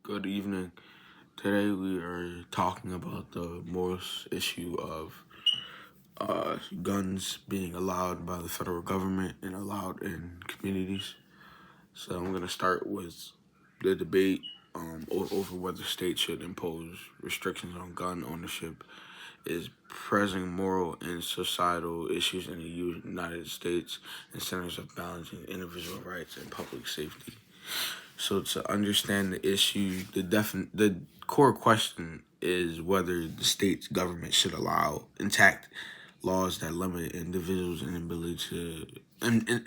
Good evening. Today we are talking about the moral issue of guns being allowed by the federal government and allowed in communities. So I'm going to start with the debate over whether states should impose restrictions on gun ownership is pressing moral and societal issues in the United States and centers of balancing individual rights and public safety. So to understand the issue, the core question is whether the state's government should allow intact laws that limit individuals'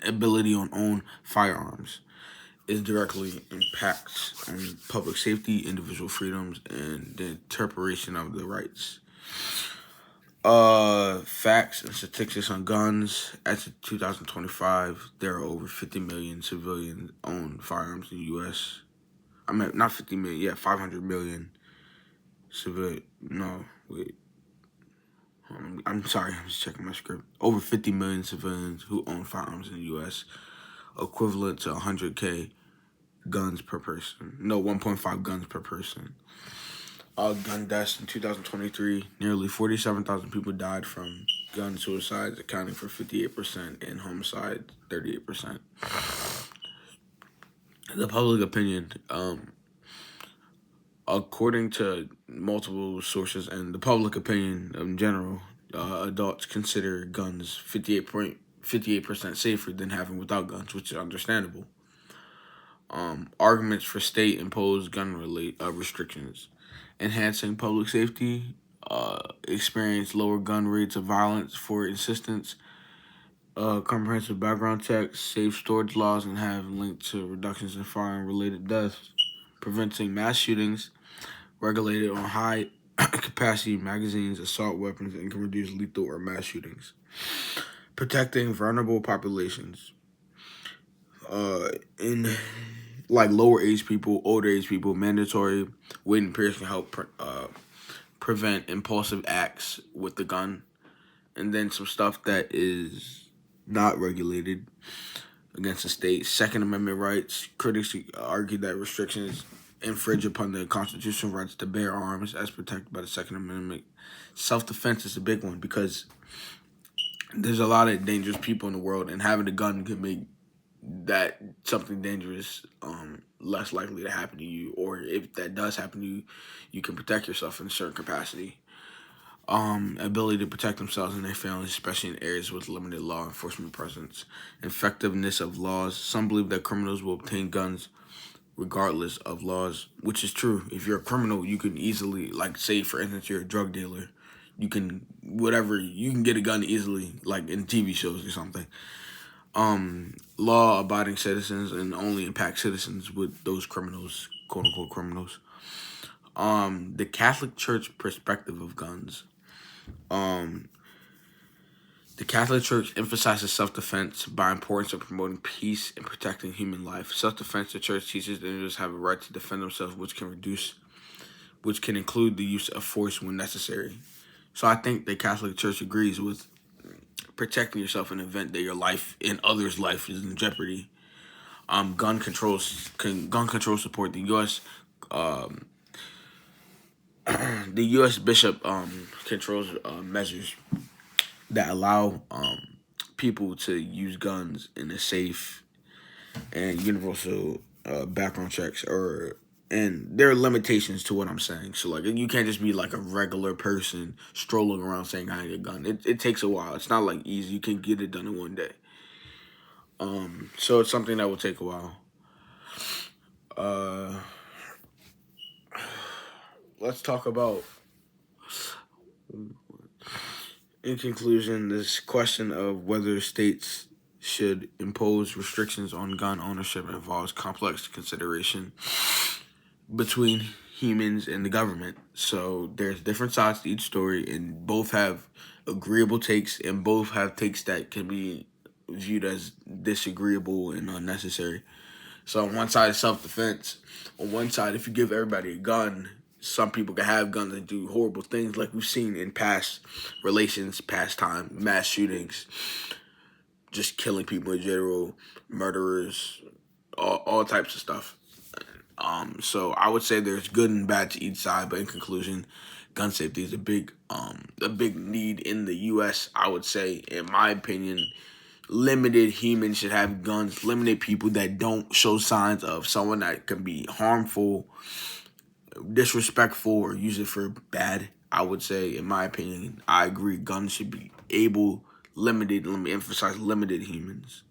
ability on own firearms. It directly impacts on public safety, individual freedoms, and the interpretation of the rights. Facts and statistics on guns. As of 2025, there are over 50 million civilian-owned firearms in the U.S. I mean, not 50 million, 500 million civilian. No, wait. I'm sorry, I'm just checking my script. Over 50 million civilians who own firearms in the U.S., equivalent to 100K guns per person. No, 1.5 guns per person. Gun deaths in 2023, nearly 47,000 people died from gun suicides, accounting for 58%, and homicide, 38%. The public opinion, according to multiple sources and the public opinion in general, adults consider guns 58% safer than having without guns, which is understandable. Arguments for state-imposed gun restrictions. Enhancing public safety, experience lower gun rates of violence for insistence, comprehensive background checks, safe storage laws, and have linked to reductions in firearm-related deaths, preventing mass shootings, regulated on high-capacity magazines, assault weapons, and can reduce lethal or mass shootings, protecting vulnerable populations, in like lower age people, older age people, mandatory weight periods can help prevent impulsive acts with the gun. And then some stuff that is not regulated against the state. Second Amendment rights. Critics argue that restrictions infringe upon the constitutional rights to bear arms as protected by the Second Amendment. Self-defense is a big one because there's a lot of dangerous people in the world, and having a gun could make that something dangerous less likely to happen to you, or if that does happen to you, you can protect yourself in a certain capacity. Ability to protect themselves and their families, especially in areas with limited law enforcement presence. Effectiveness of laws. Some believe that criminals will obtain guns regardless of laws, which is true. If you're a criminal, you can easily, like, say for instance you're a drug dealer, you can get a gun easily, like in TV shows or something. Law-abiding citizens and only impact citizens with those criminals, quote-unquote criminals. The Catholic Church perspective of guns. The Catholic Church emphasizes self-defense by importance of promoting peace and protecting human life. Self-defense, the Church teaches that individuals have a right to defend themselves, which can include the use of force when necessary. So I think the Catholic Church agrees with protecting yourself in the event that your life and others' life is in jeopardy. Gun control support. The U.S. The U.S. bishop controls measures that allow people to use guns in a safe and universal background checks, and there are limitations to what I'm saying. So, like, you can't just be like a regular person strolling around saying I need a gun. It takes a while. It's not like easy. You can get it done in one day. So it's something that will take a while. Let's talk about, in conclusion, this question of whether states should impose restrictions on gun ownership involves complex consideration between humans and the government. So there's different sides to each story, and both have agreeable takes, and both have takes that can be viewed as disagreeable and unnecessary. So on one side is self-defense. On one side, if you give everybody a gun, some people can have guns and do horrible things like we've seen in past time, mass shootings, just killing people in general, murderers, all types of stuff. So I would say there's good and bad to each side, but in conclusion, gun safety is a big need in the U.S. I would say, in my opinion, limited humans should have guns. Limited people that don't show signs of someone that can be harmful, disrespectful, or use it for bad. I would say, in my opinion, I agree. Guns should be limited. Let me emphasize limited humans.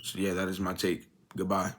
So yeah, that is my take. Goodbye.